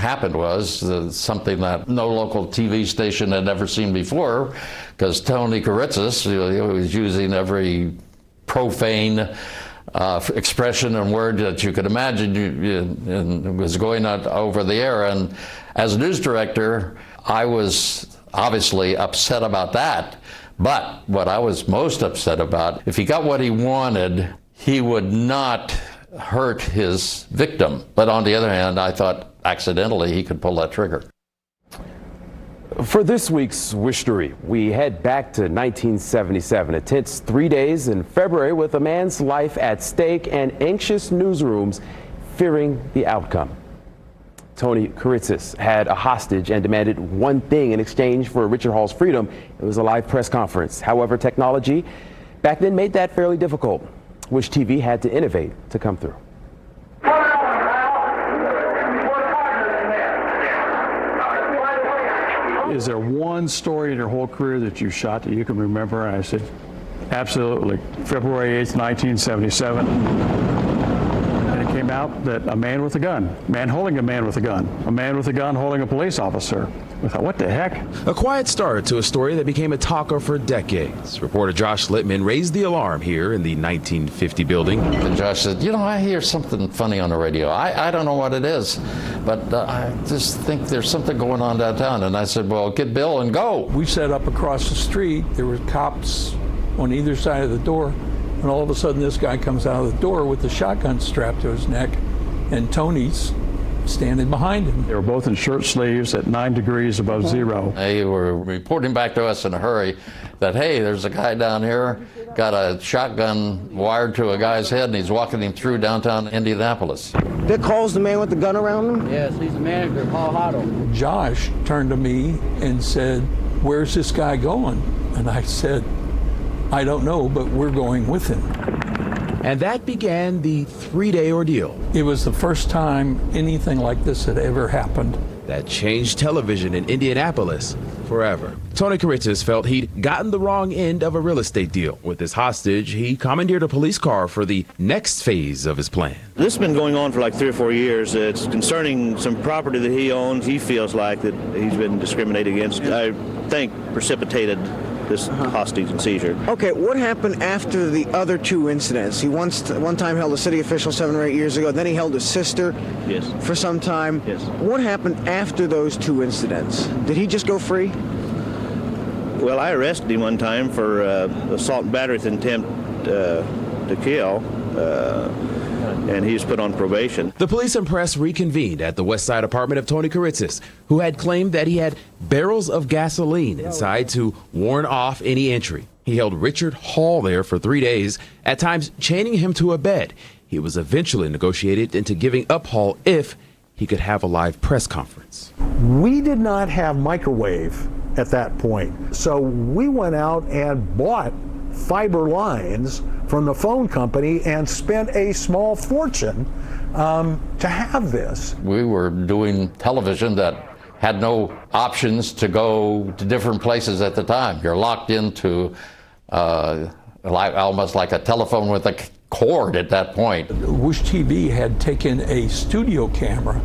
happened was something that no local TV station had ever seen before, because Tony Kiritsis, he was using every profane expression and word that you could imagine, and was going out over the air. And as news director, I was obviously upset about that. But what I was most upset about, if he got what he wanted, he would not hurt his victim. But on the other hand, I thought accidentally he could pull that trigger. For this week's Wishtery, we head back to 1977, a tense 3 days in February with a man's life at stake and anxious newsrooms fearing the outcome. Tony Kiritsis had a hostage and demanded one thing in exchange for Richard Hall's freedom. It was a live press conference. However, technology back then made that fairly difficult, which TV had to innovate to come through. Is there one story in your whole career that you shot that you can remember? And I said, absolutely. February 8th, 1977. And it came out that a man with a gun, man holding a man with a gun holding a police officer. I thought, what the heck? A quiet start to a story that became a talker for decades. Reporter Josh Littman raised the alarm here in the 1950 building. And Josh said, you know, I hear something funny on the radio. I don't know what it is, but I just think there's something going on downtown. And I said, well, get Bill and go. We set up across the street. There were cops on either side of the door. And all of a sudden, this guy comes out of the door with a shotgun strapped to his neck, and Tony's standing behind him. They were both in shirt sleeves at 9 degrees above zero. They were reporting back to us in a hurry that, hey, there's a guy down here, got a shotgun wired to a guy's head, and he's walking him through downtown Indianapolis. That calls the man with the gun around him? Yes, he's the manager, Paul Hotto. Josh turned to me and said, where's this guy going? And I said, I don't know, but we're going with him. And that began the 3-day ordeal. It was the first time anything like this had ever happened. That changed television in Indianapolis forever. Tony Kiritsis felt he'd gotten the wrong end of a real estate deal. With his hostage, he commandeered a police car for the next phase of his plan. This has been going on for like 3 or 4 years. It's concerning some property that he owns. He feels like that he's been discriminated against. I think precipitated this hostage and seizure. Okay, what happened after the other 2 incidents? He one time held a city official 7 or 8 years ago, then he held his sister for some time. Yes. What happened after those 2 incidents? Did he just go free? Well, I arrested him one time for assault and battery with intent to kill, and he was put on probation. The police and press reconvened at the West Side apartment of Tony Kiritsis, who had claimed that he had barrels of gasoline inside to warn off any entry. He held Richard Hall there for 3 days, at times chaining him to a bed. He was eventually negotiated into giving up Hall if he could have a live press conference. We did not have microwave at that point, so we went out and bought fiber lines from the phone company and spent a small fortune to have this. We were doing television that had no options to go to different places at the time. You're locked into almost like a telephone with a cord at that point. Wish TV had taken a studio camera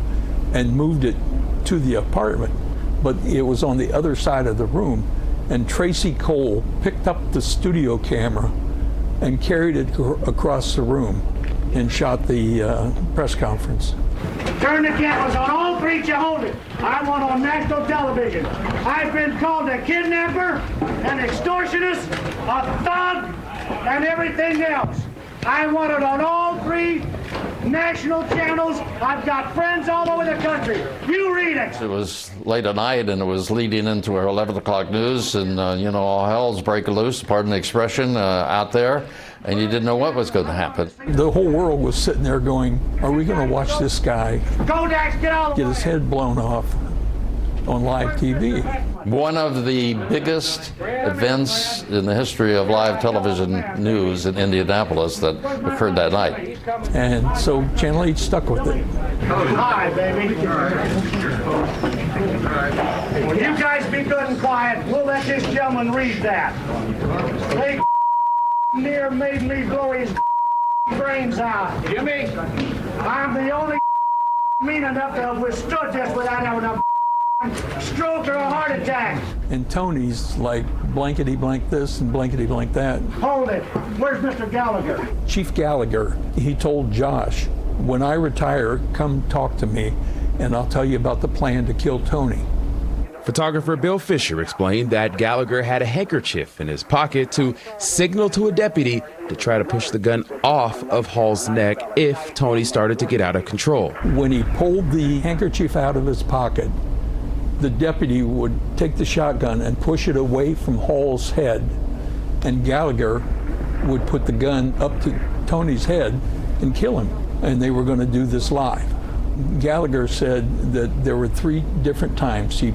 and moved it to the apartment, but it was on the other side of the room. And Tracy Cole picked up the studio camera and carried it across the room and shot the press conference. Turn the cameras on all 3 you hold it. I want on national television. I've been called a kidnapper, an extortionist, a thug, and everything else. I want it on all 3 national channels. I've got friends all over the country. You read it. It was late at night, and it was leading into our 11 o'clock news, and all hell's breaking loose, pardon the expression, out there, and you didn't know what was going to happen. The whole world was sitting there going, are we going to watch this guy get his head blown off on live TV? One of the biggest events in the history of live television news in Indianapolis that occurred that night. And so Channel 8 stuck with it. Hi, baby. Will you guys be good and quiet? We'll let this gentleman read that. They near made me blow his brains out. You mean? I'm the only mean enough to have withstood this without having a stroke or a heart attack. And Tony's like blankety blank this and blankety blank that. Hold it. Where's Mr. Gallagher? Chief Gallagher, he told Josh, when I retire, come talk to me and I'll tell you about the plan to kill Tony. Photographer Bill Fisher explained that Gallagher had a handkerchief in his pocket to signal to a deputy to try to push the gun off of Hall's neck if Tony started to get out of control. When he pulled the handkerchief out of his pocket, the deputy would take the shotgun and push it away from Hall's head, and Gallagher would put the gun up to Tony's head and kill him. And they were going to do this live. Gallagher said that there were 3 different times he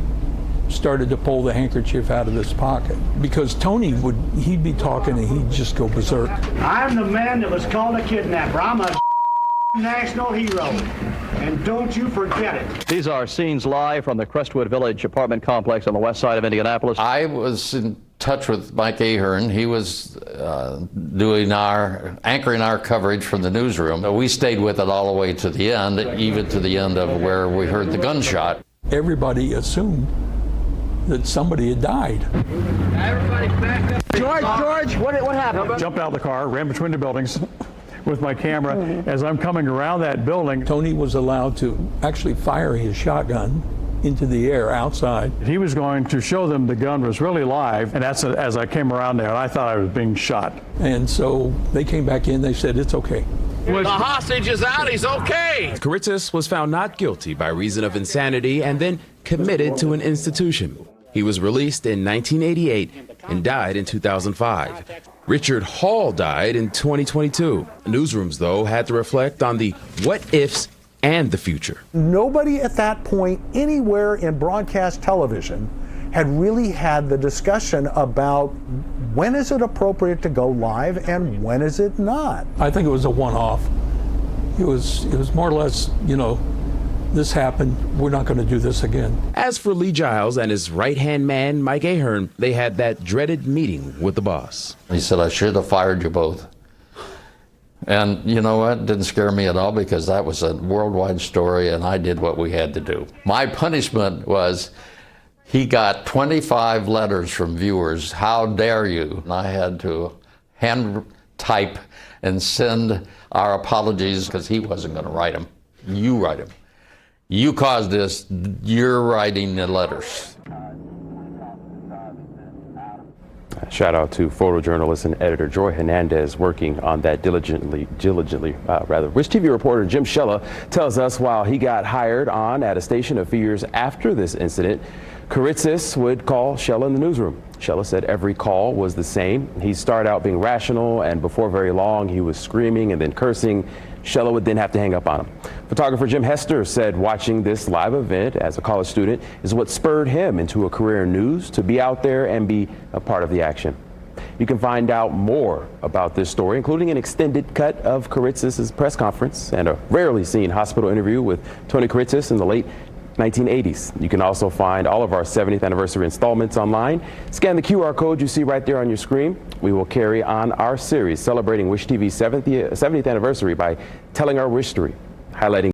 started to pull the handkerchief out of his pocket, because Tony he'd be talking and he'd just go berserk. I'm the man that was called a kidnapper. I'm a national hero, and don't you forget it. These are scenes live from the Crestwood Village apartment complex on the west side of Indianapolis. I was in touch with Mike Ahern. He was anchoring our coverage from the newsroom. We stayed with it all the way to the end, even to the end of where we heard the gunshot. Everybody assumed that somebody had died. Everybody back up. George, what happened? Jumped out of the car, ran between the buildings with my camera. As I'm coming around that building, Tony was allowed to actually fire his shotgun into the air outside. he was going to show them the gun was really live, and that's as I came around there, I thought I was being shot. And so they came back in, they said, it's okay. The hostage is out, he's okay. Kiritsis was found not guilty by reason of insanity and then committed to an institution. He was released in 1988 and died in 2005. Richard Hall died in 2022. Newsrooms, though, had to reflect on the what-ifs and the future. Nobody at that point anywhere in broadcast television had really had the discussion about when is it appropriate to go live and when is it not. I think it was a one-off. It was more or less, this happened, we're not going to do this again. As for Lee Giles and his right-hand man, Mike Ahern, they had that dreaded meeting with the boss. He said, I should have fired you both. And you know what? It didn't scare me at all, because that was a worldwide story and I did what we had to do. My punishment was he got 25 letters from viewers, how dare you? And I had to hand type and send our apologies, because he wasn't going to write them. You write them. You caused this, you're writing the letters. Shout out to photojournalist and editor Joy Hernandez, working on that diligently. Wish TV reporter Jim Shella tells us while he got hired on at a station a few years after this incident, Kiritsis would call Shella in the newsroom. Shella said every call was the same. He started out being rational, and before very long he was screaming and then cursing. Shella would then have to hang up on him. Photographer Jim Hester said watching this live event as a college student is what spurred him into a career in news, to be out there and be a part of the action. You can find out more about this story, including an extended cut of Kiritsis' press conference and a rarely seen hospital interview with Tony Kiritsis in the late 1980s. You can also find all of our 70th anniversary installments online. Scan the QR code you see right there on your screen. We will carry on our series celebrating Wish TV's 70th anniversary by telling our wish story, highlighting